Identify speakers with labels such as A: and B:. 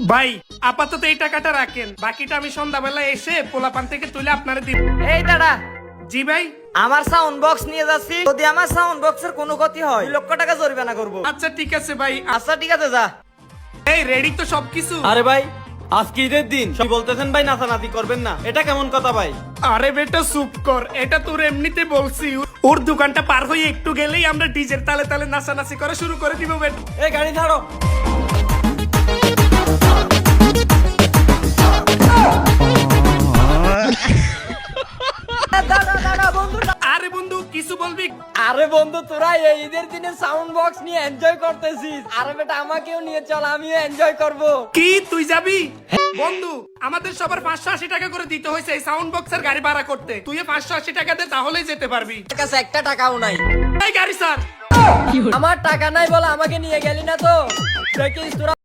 A: ভাই আপাতত এই টাকাটা রাখেন, বাকিটা আমি সন্ধ্যাবেলা এসে পোলাপান থেকে তুলে আপনারা দিব।
B: এই দাদা,
A: জি ভাই।
B: আমার সাউন্ড বক্স নিয়ে যাচ্ছি, যদি আমার সাউন্ড বক্সের কোনো ক্ষতি হয় 2 লক্ষ টাকা জরিমানা করব।
A: আচ্ছা ঠিক আছে ভাই।
B: আচ্ছা ঠিক আছে, যা।
A: এই রেডি তো সবকিছু?
C: আরে ভাই, আজকে ঈদের দিন সব বলতেছেন ভাই নাচানাচি করবেন না, এটা কেমন কথা ভাই?
A: আরে বেটা চুপ কর, এটা তোর এমনিতে বলছি। ওর দোকানটা পার হয়ে একটু গেলেই আমরা ডিজের তালে তালে নাচানাচি করা শুরু করে দিব বেটা।
C: এই গাড়ি ছাড়ো।
B: দাদা দাদা বন্ধু,
A: আরে বন্ধু কিছু বলবি?
B: আরে বন্ধু, তোরা এই ঈদের দিনে সাউন্ড বক্স নিয়ে এনজয় করতেছিস, আরে বেটা আমাকেও নিয়ে চল, আমিও এনজয় করব।
A: কি তুই যাবি? বন্ধু আমাদের সবার 580 টাকা করে দিতে হয়েছে এই সাউন্ড বক্সের গাড়ি ভাড়া করতে। তুই 580 টাকা দে, তাহলেই যেতে পারবি।
B: আমার কাছে একটা টাকাও নাই।
A: এই গাড়ি স্যার।
B: আমার টাকা নাই বলে আমাকে নিয়ে গেলি না তো, দেখিস তোরা